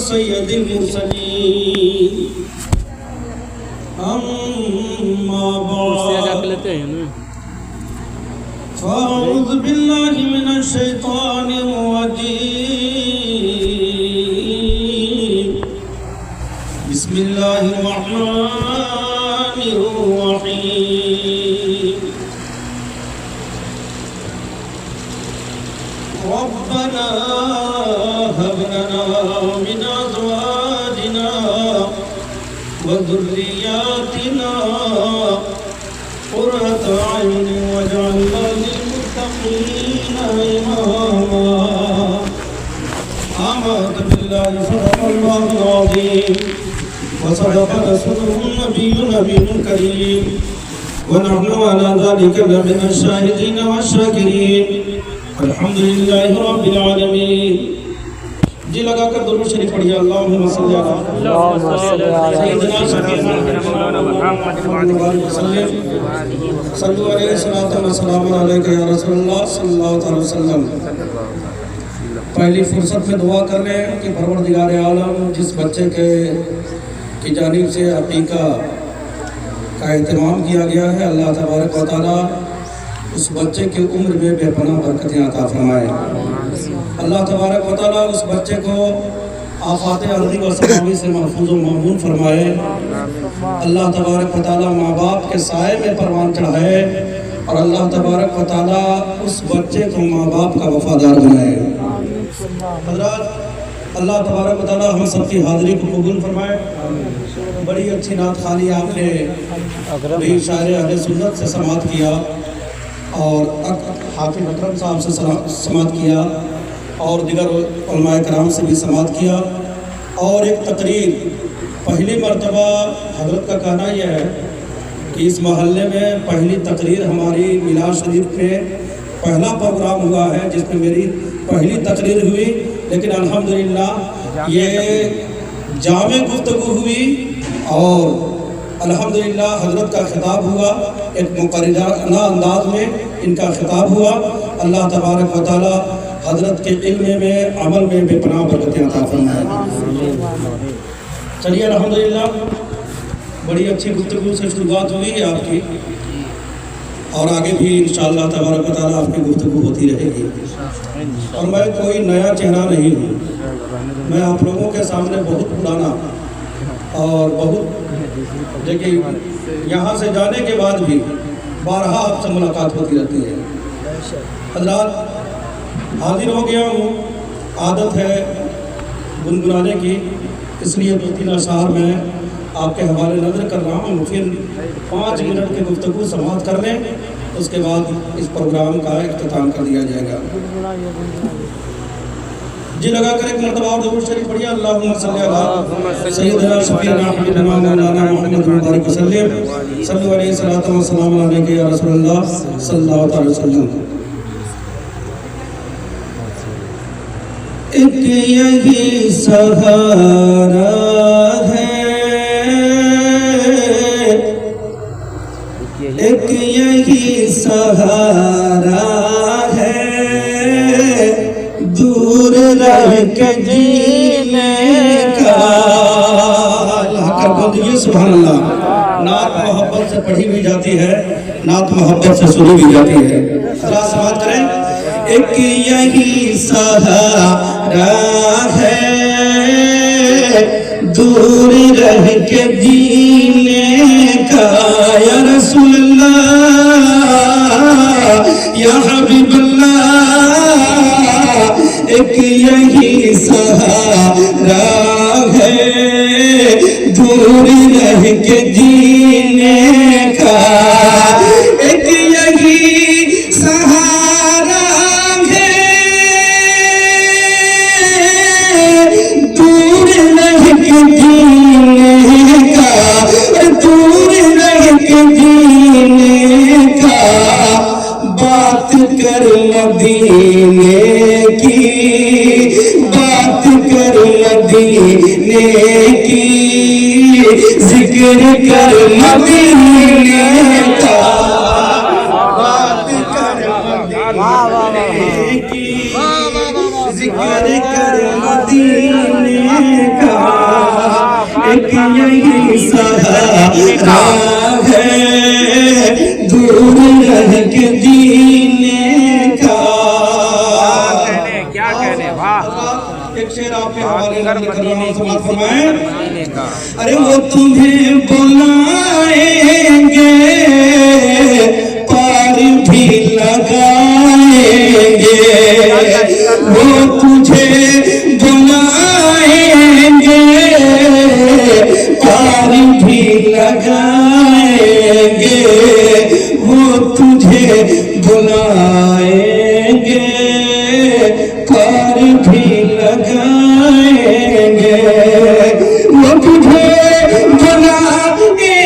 سید المرسلین اما بعد فاعوذ باللہ من الشیطان الرجیم بسم اللہ الرحمن الرحیم ربنا هب لنا من ازواجنا وذرياتنا قرة اعين واجعلنا للمتقين اماما آمنت بالله صدق الله العظيم وصدق رسوله النبي الكريم ونحن على ذلك لمن الشاهدين والشاكرين الحمد للہ رب العالمین. جی لگا کر درود شریف پڑھیے. اللہم صلی علی سیدنا مولانا محمد وسلم. صلو علیہ السلام علیکہ یا رسول اللہ صلی اللہ علیہ وسلم. پہلی فرصت میں دعا کر لیں کہ پروردگار عالم جس بچے کی جانب سے عقیقہ کا اہتمام کیا گیا ہے، اللہ تبارک و تعالی اس بچے کی عمر میں بے پناہ برکتیں عطا فرمائے. اللہ تبارک و تعالیٰ اس بچے کو آفات ارضی و سماوی سے محفوظ و معمون فرمائے. اللہ تبارک و تعالیٰ ماں باپ کے سائے میں پروان چڑھائے اور اللہ تبارک و تعالیٰ اس بچے کو ماں باپ کا وفادار بنائے. حضرات، اللہ تبارک و تعالیٰ ہم سب کی حاضری کو قبول فرمائے. بڑی اچھی نعت خوانی آپ نے بھی شاعر اہل سنت سے سماعت کیا اور حافظ اکرم صاحب سے سماعت کیا اور دیگر علماء کرام سے بھی سماعت کیا. اور ایک تقریر پہلی مرتبہ حضرت کا کہنا یہ ہے کہ اس محلے میں پہلی تقریر ہماری میلاد شریف میں پہلا پروگرام ہوا ہے جس میں میری پہلی تقریر ہوئی، لیکن الحمدللہ یہ جامع گفتگو ہوئی اور الحمدللہ حضرت کا خطاب ہوا، ایک مقررانہ انداز میں ان کا خطاب ہوا. اللہ تبارک و تعالی حضرت کے علم میں عمل میں بے پناہ برکتیں عطا فرمائے. چلیے الحمدللہ بڑی اچھی گفتگو سے شروعات ہوئی ہے آپ کی اور آگے بھی انشاءاللہ تبارک و تعالی آپ کی گفتگو ہوتی رہے گی. اور میں کوئی نیا چہرہ نہیں ہوں، میں آپ لوگوں کے سامنے بہت پرانا اور بہت لیکن یہاں سے جانے کے بعد بھی بارہا آپ سے ملاقات ہوتی رہتی ہے. حضرات، حاضر ہو گیا ہوں، عادت ہے گنگنانے کی، اس لیے 2-3 اشعار میں آپ کے حوالے نظر کر رہا ہوں. پھر 5 منٹ کی گفتگو سماعت کر لیں، اس کے بعد اس پروگرام کا اختتام کر دیا جائے گا. جی لگا کر ایک مرتبہ اور درود شریف پڑھیے. اللہم صلی علی سیدنا شفیعنا حبیبنا مولانا محمد وبارک وسلم. صلو علیہ السلام علیکہ یا رسول اللہ صلی اللہ علیہ وسلم. ایک یہی سہارا ہے، ایک یہی سہارا ہے، دور رہ کے جینے کا. اللہ کر بندگی سبحان اللہ. نعت محبت سے پڑھی بھی جاتی ہے، نعت محبت سے سنی بھی جاتی ہے. ذرا سماعت کریں. ایک یہی سہارا ہے، دور رہ کے جینے کا، یا رسول اللہ یا حبیب اللہ. ایک یہی سہارا ہے، دور رہ کے جینے کا. ایک یہی سہارا ہے، دور رہ کے جینے کا، دور رہ کے جینے کا. بات کر مدینے کی، بات کر مدینے کی، ذکر کر مدینے کا. بات کر مدینے کی، ذکر کر مدینے کا. ایک یہی سہارا ہے دور رہ کے جینے کا. کیا کہنے واہ. ایک شعر آپ کے حوالے کر رہا ہوں, سماعت فرمائیں. ارے وہ تمہیں بلائیں گے پار بھی لگائیں گے, وہ تجھے بلائیں گے پار بھی لگائیں گے, وہ تجھے بلائیں گے پار بھی لگائیں گے, وہ تجھے بلائیں گے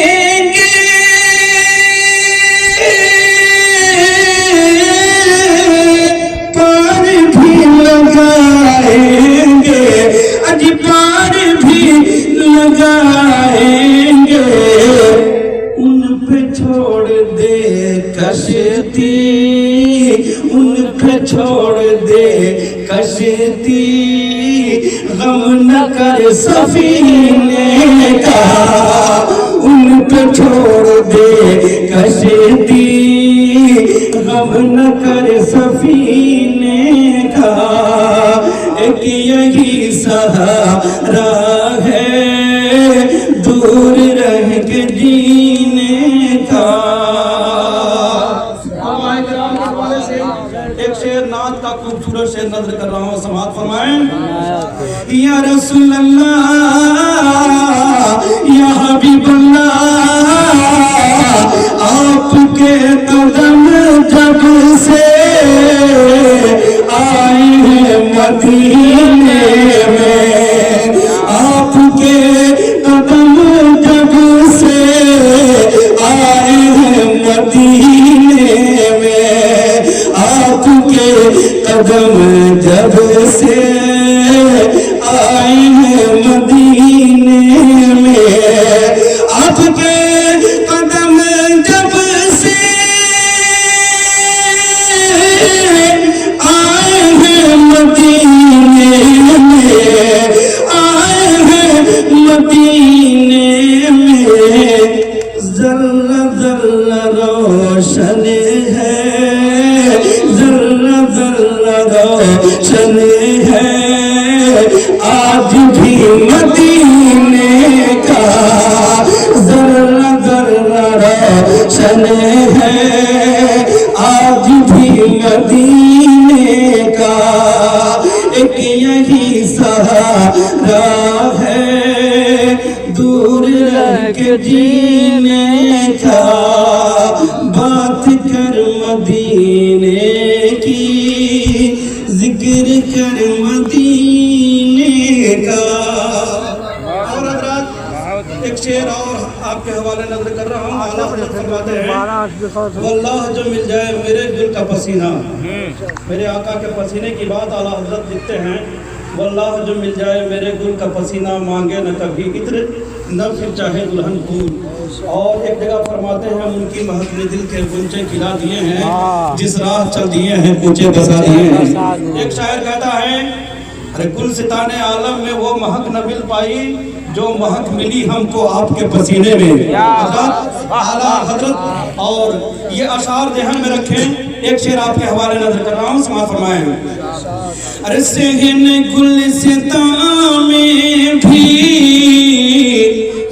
پار بھی لگائیں گے, اج پار بھی لگائیں گے. ان پہ چھوڑ دے کشتی, ان پہ چھوڑ دے کشتی, غم نہ کر سفینے کا. ان پہ چھوڑ دے کشتی, غم نہ کر سفینے کا. ایک یہی سہارا ہے دور رہ کے جینے کا. ایک شعر نعت کا خوبصورت شعر نظر کر رہا ہوں, سماعت فرمائیں. یا رسول اللہ یا حبیب اللہ, آپ کے قدم جب سے آئے ہیں مدینے میں, آپ کے قدم جب سے آئے ہیں مدینے میں, آپ کے قدم جب سے آئے ہیں مدینے میں, آپ کے قدم جب سے آئے ہیں مدینے میں, آئے ہیں مدینے میں. ذرہ ذرہ روشن ہے, ذرہ ذرہ روشن ہے آج بھی مدینے کا. ذرہ ذرہ روشن ہے آج بھی مدینے کا. ایک یہی سہارا ہے دور رہ کے جینے کا. بات کر مدینے کی, ذکر کر مدینے کا. اور حضرات ایک شعر اور آپ کے حوالے نظر کر رہا ہوں. اعلیٰ حضرت فرماتے ہیں واللہ جو مل جائے میرے دل کا پسینہ. میرے آقا کے پسینے کی بات اعلیٰ حضرت لکھتے ہیں. واللہ جو مل جائے میرے گل کا پسینہ, مانگے نہ کبھی عطر نہ پھر چاہے دلہن پھول. اور ایک جگہ فرماتے ہیں ان کی مہک نے دل کے گنچے کھلا دیے ہیں, جس راہ چل دیے ہیں کوچے بسا دیے ہیں. ایک شاعر کہتا ہے ارے گلستان عالم میں وہ مہک نہ مل پائی جو مہک ملی ہم کو آپ کے پسینے میں. اعلیٰ حضرت اور یہ اشعار ذہن میں رکھیں. ایک شعر آپ کے حوالے نظر کر رہا ہوں, سماعت فرمائیں. ارے سہن گلستان میں بھی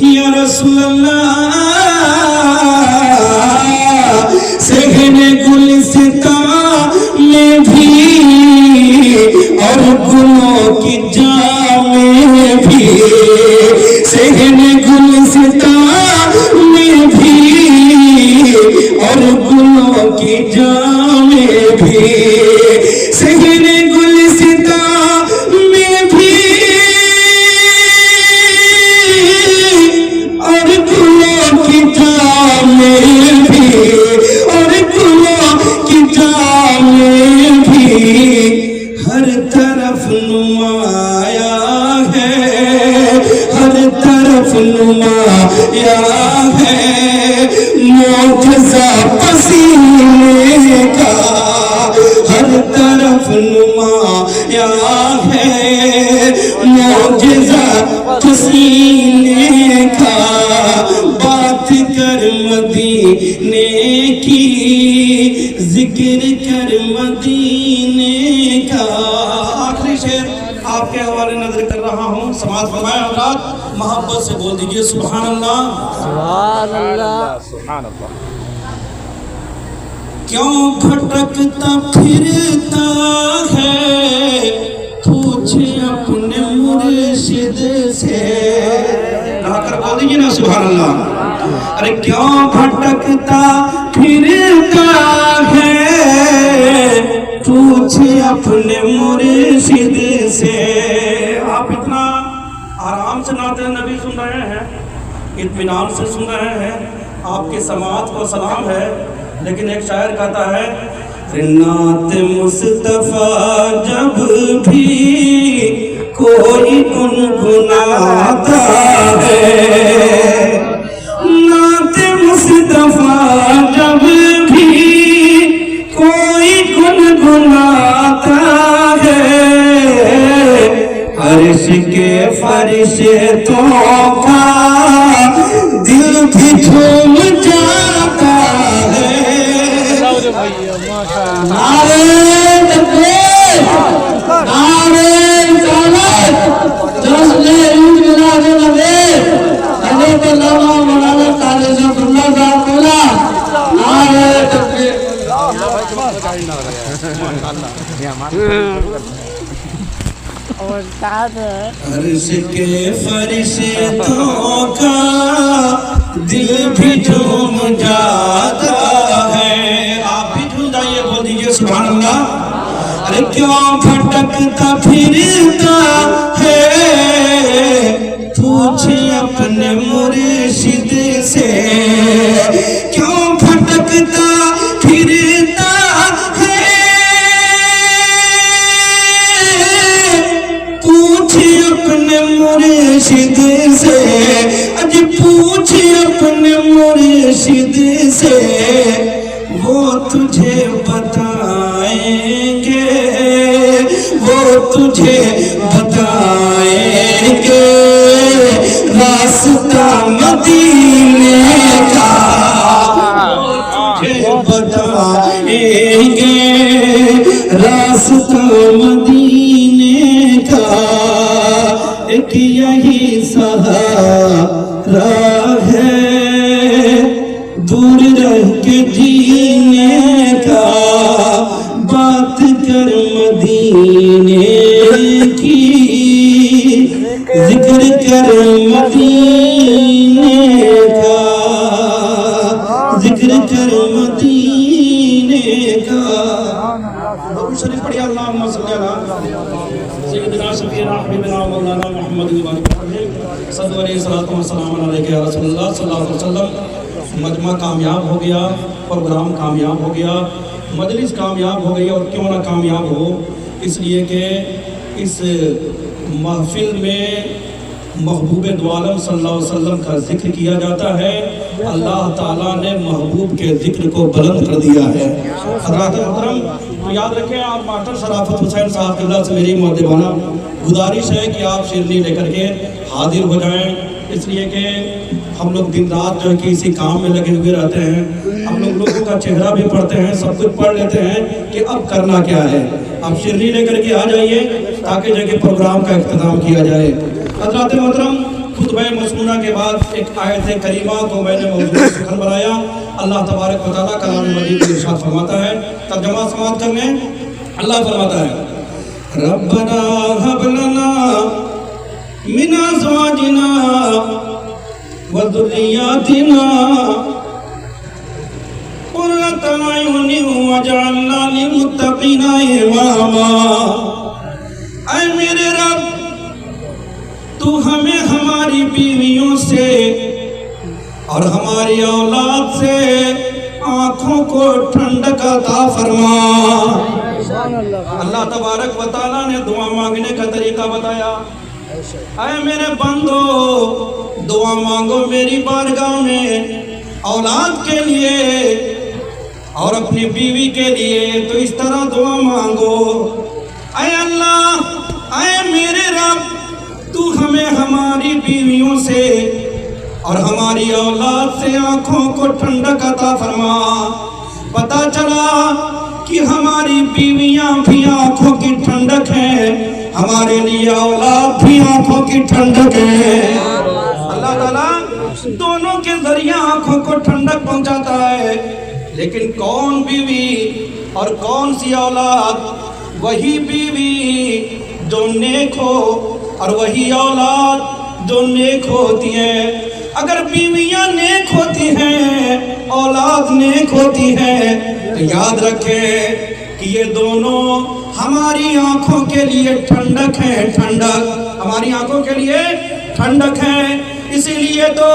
یا رسول اللہ, سہن گلستان میں بھی اور گلوں کی جام میں بھی, سہن گلستان میں بھی اور گلوں کی جام میں بھی, سہن گلستان میں بھی اور گلوں کی جام میں بھی, اور گلوں کی جام میں بھی. ہر طرف نمایا ہے, ہر طرف نمایا ہے معجزہ پسینے کا. ہر طرف نمایا ہے معجزہ سینے کا بات کر مدینے کی ذکر کر مدینے کا آخری شعر آپ کے حوالے نظر کر رہا ہوں سماعت فرمائیں حضرات محبت سے بول دیجئے سبحان اللہ سبحان اللہ سبحان اللہ کیوں بھٹکتا پھرتا ہے پوچھے اپنے مرشد سے کہا کر بول دیجئے نا سبحان اللہ ارے کیوں بھٹکتا پھرتا ہے پوچھے اپنے مرشد سے آپ اتنا آرام سے نعت نبی سن رہے ہیں اطمینان سے سن رہے ہیں آپ کی سماعت کو سلام ہے لیکن ایک شاعر کہتا ہے نعت مصطفیٰ جب بھی کوئی گنگناتا ہے نعت مصطفیٰ جب بھی کوئی گنگناتا ہے عرش کے فرشتوں کا دل بھی جھوم جاتا ہے نعرہ تکبیر نعرہ رسالت جشن عید میلاد النبی حضرت علامہ مولانا قاری شمس اللہ صاحب مولا نعرہ تکبیر عرش کے فرشتوں کا دل بھی جھوم جاتا ہے آپ بھی جھوم جائیے بول دیجئے سبحان اللہ ارے کیوں بھٹکتا پھرتا ہے پوچھے اپنے مرشد سے کیوں بھٹکتا پھرتا ہے پوچھے اپنے مرشد سے اج پوچھے اپنے مرشد سے وہ تجھے بتائیں گے وہ تجھے بتائیں گے راستہ مدینے کا تجھے بتائیں گے راستہ مدینے کا ایک یہی سہارا ہے دور رہ کے جینے کا بات کر مدینے کی ذکر کر مدینے کا ذکر کر مدینے کا درود شریف پڑھیے اللہم صلی علی سیدنا شفیعنا حبیبنا مولانا محمد صلی اللہ علیہ وسلم علیہ رسول اللہ صلی اللہ علیہ وسلم مجمع کامیاب ہو گیا پروگرام کامیاب ہو گیا مجلس کامیاب ہو گئی اور کیوں نہ کامیاب ہو اس لیے کہ اس محفل میں محبوب دو عالم صلی اللہ علیہ وسلم کا ذکر کیا جاتا ہے اللہ تعالیٰ نے محبوب کے ذکر کو بلند کر دیا ہے حضرات محترم تو یاد رکھیں آپ ماسٹر شرافت حسین صاحب قبلہ سے میری مؤدبانہ گزارش ہے کہ آپ شیرنی لے کر کے حاضر ہو جائیں اس لیے کہ ہم لوگ دن رات جو ہے کہ اسی کام میں لگے ہوئے رہتے ہیں ہم لوگوں کا چہرہ بھی پڑھتے ہیں سب کچھ پڑھ لیتے ہیں کہ اب کرنا کیا ہے آپ شیرنی لے کر کے آ جائیے تاکہ جو کہ پروگرام کا اختتام کیا جائے حضرات محترم خطبہ مسنونہ کے بعد ایک آیت کریمہ کو میں نے موضوع سخن بنایا اللہ تبارک و تعالیٰ کلام مجید میں ارشاد فرماتا ہے ترجمہ سماعت کرنے اللہ فرماتا ہے ربنا هب لنا من ازواجنا وذرياتنا قرة اعين واجعلنا للمتقين اماما اے میرے رب تو ہمیں ہماری بیویوں سے اور ہماری اولاد سے آنکھوں کو ٹھنڈک عطا فرما اللہ تبارک و تعالیٰ نے دعا مانگنے کا طریقہ بتایا اے میرے بندو دعا مانگو میری بارگاہ میں اولاد کے لیے اور اپنی بیوی کے لیے تو اس طرح دعا مانگو اے اللہ اے میرے رب تو ہماری بیویوں سے اور ہماری اولاد سے آنکھوں کو ٹھنڈک عطا فرما۔ پتہ چلا کہ ہماری بیویاں بھی آنکھوں کی ٹھنڈک ہیں، ہمارے لیے اولاد بھی آنکھوں کی ٹھنڈک ہے۔ اللہ تعالیٰ دونوں کے ذریعہ آنکھوں کو ٹھنڈک پہنچاتا ہے، لیکن کون بیوی اور کون سی اولاد؟ وہی بیوی جو نیک ہو اور وہی اولاد جو نیک ہوتی ہے۔ اگر بیویاں نیک ہوتی ہیں، اولاد نیک ہوتی ہے، تو یاد رکھیں کہ یہ دونوں ہماری آنکھوں کے لیے ٹھنڈک ہیں، ٹھنڈک ہماری آنکھوں کے لیے ٹھنڈک ہے۔ اسی لیے تو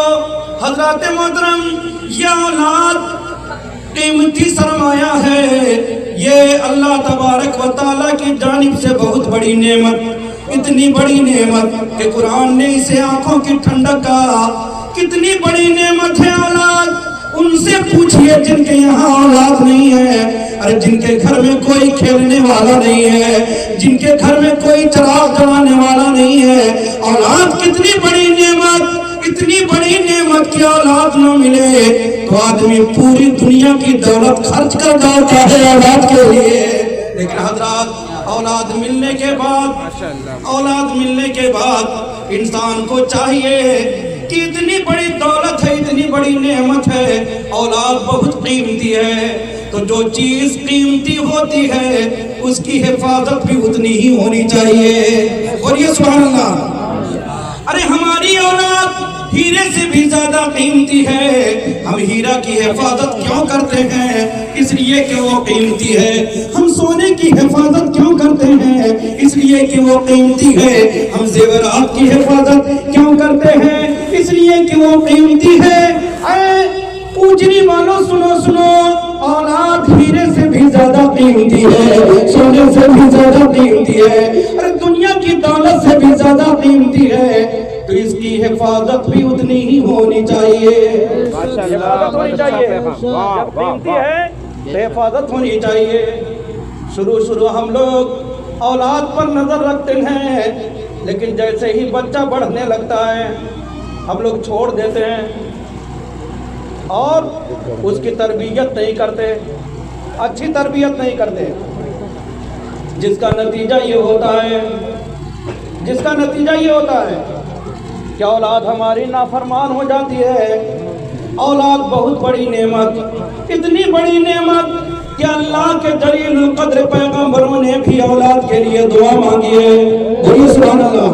حضرات محترم یہ اولاد قیمتی سرمایہ ہے، یہ اللہ تبارک و تعالیٰ کی جانب سے بہت بڑی نعمت، اتنی بڑی نعمت کہ قرآن نے اسے آنکھوں کی ٹھنڈک کہا۔ کتنی بڑی نعمت ہے اولاد، ان سے پوچھئے جن کے یہاں اولاد نہیں ہے، اور جن کے گھر میں کوئی کھیلنے والا نہیں ہے، جن کے گھر میں کوئی چراغ جلانے والا نہیں ہے۔ اولاد کتنی بڑی نعمت، اتنی بڑی نعمت کی اولاد نہ ملے تو آدمی پوری دنیا کی دولت خرچ کر جاتا ہے اولاد کے لیے، لیکن حضرات اولاد ملنے کے بعد انسان کو چاہیے کہ اتنی بڑی دولت ہے، اتنی بڑی نعمت ہے، اولاد بہت قیمتی ہے، تو جو چیز قیمتی ہوتی ہے اس کی حفاظت بھی اتنی ہی ہونی چاہیے۔ اور یہ سبحان اللہ، ارے ہماری اولاد ہیرے سے بھی زیادہ قیمتی ہے۔ ہم ہیرا کی حفاظت کیوں کرتے ہیں؟ اس لیے کہ وہ قیمتی ہے۔ ہم سونے کی حفاظت کیوں کرتے ہیں؟ اس لیے کہ وہ قیمتی ہے۔ ہم زیورات کی حفاظت کیوں کرتے ہیں؟ اس لیے کہ وہ قیمتی ہے۔ اے اجری والوں سنو، اولاد ہیرے سے بھی زیادہ قیمتی ہے، سونے سے بھی زیادہ قیمتی ہے، اور دنیا کی دولت سے بھی زیادہ قیمتی ہے، تو اس کی حفاظت بھی اتنی ہی ہونی چاہیے۔ حفاظت ہونی چاہیے، جب قیمتی ہے تو حفاظت ہونی چاہیے۔ شروع ہم لوگ اولاد پر نظر رکھتے ہیں، لیکن جیسے ہی بچہ بڑھنے لگتا ہے ہم لوگ چھوڑ دیتے ہیں اور اس کی تربیت نہیں کرتے، اچھی تربیت نہیں کرتے، جس کا نتیجہ یہ ہوتا ہے کہ اولاد ہماری نافرمان ہو جاتی ہے۔ اولاد بہت بڑی نعمت، اتنی بڑی نعمت کہ اللہ کے جلیل القدر پیغمبروں نے بھی اولاد کے لیے دعا مانگی ہے۔ سبحان اللہ،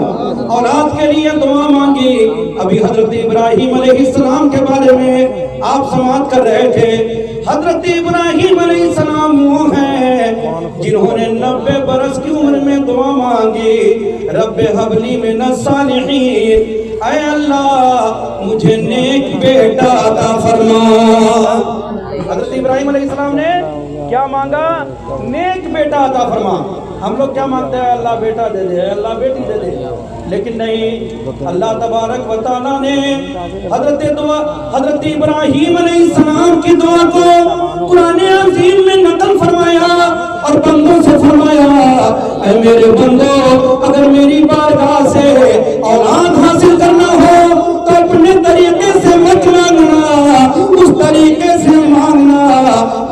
اولاد کے لیے دعا مانگی۔ ابھی حضرت ابراہیم علیہ السلام کے بارے میں آپ سماعت کر رہے تھے۔ حضرت ابراہیم علیہ السلام وہ ہیں جنہوں نے 90 برس کی عمر میں دعا مانگی، رب حب لی من الصالحین، اے اللہ مجھے نیک بیٹا عطا فرما۔ حضرت ابراہیم علیہ السلام نے کیا مانگا؟ نیک بیٹا عطا فرما۔ ہم لوگ کیا مانگتے ہیں؟ اللہ بیٹا دے دے، اللہ بیٹی دے دے، لیکن نہیں، اللہ تبارک و تعالیٰ نے حضرت ابراہیم علیہ السلام کی دعا کو قرآن عظیم میں نقل فرمایا اور بندوں سے فرمایا، اے میرے بندو، اگر میری بارگاہ سے اولاد حاصل کرنا ہو تو اپنے طریقے سے مت مانگنا، اس طریقے سے مانگنا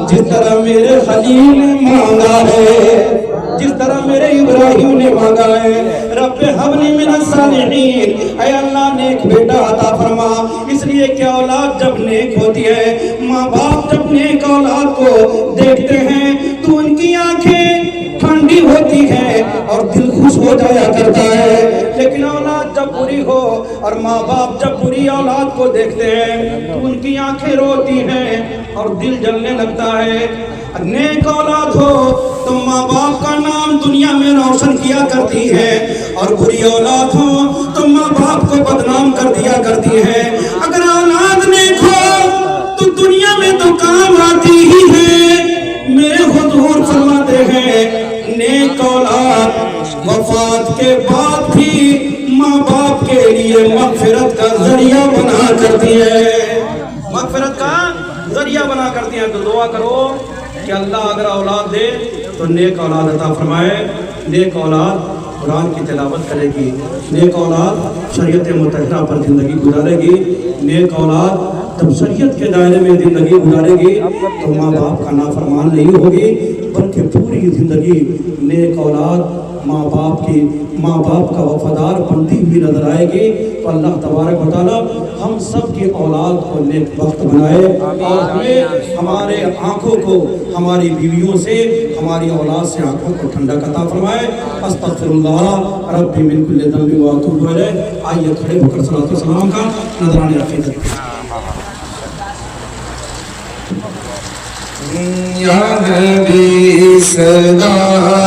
جس طرح میرے خلیل نے مانگا ہے، جس طرح میرے ابراہیم نے مانگا ہے، رب حب لی من الصالحین، اے اللہ نیک بیٹا عطا فرما۔ اس لیے کہ اولاد جب نیک ہوتی ہے، ماں باپ جب نیک اولاد کو دیکھتے ہیں تو ان کی آنکھیں ٹھنڈی ہوتی ہے اور دل خوش ہو جایا کرتا ہے، لیکن اولاد جب بری ہو اور ماں باپ جب بری اولاد کو دیکھتے ہیں تو ان کی آنکھیں روتی ہیں اور دل جلنے لگتا ہے۔ نیک اولاد ہو تو ماں باپ کا نام دنیا میں روشن کیا کرتی ہے، اور بری اولاد ہو تو ماں باپ کو بدنام کر دیا کرتی ہے۔ اگر اولاد نیک ہو تو دنیا میں تو کام آتی ہی ہے۔ میرے حضور فرماتے ہیں نیک اولاد وفات کے بعد بھی ماں باپ کے لیے مغفرت کا ذریعہ بنا کرتی ہے، مغفرت کا ذریعہ بنا کرتی ہے۔ تو دعا کرو کہ اللہ اگر اولاد دے تو نیک اولاد عطا فرمائے، نیک اولاد قرآن کی تلاوت کرے گی، نیک اولاد شریعت متحدہ پر زندگی گزارے گی، نیک اولاد جب شریعت کے دائرے میں زندگی گزارے گی تو ماں باپ کا نافرمان نہیں ہوگی، بلکہ پوری زندگی نیک اولاد ماں باپ کا وفادار بنتی ہوئی نظر آئے گی۔ تو اللہ تبارک و تعالی ہم سب کی اولاد کو نیک بخت بنائے اور ہمیں ہمارے آنکھوں کو ہماری بیویوں سے، ہماری اولاد سے آنکھوں کو ٹھنڈا عطا فرمائے۔ استغفر اللہ ربی من کل ذنب و اتوب الیہ۔ آئیے کھڑے ہو کر صلاۃ و سلام کا نذرانہ عقیدت یا نبی سلام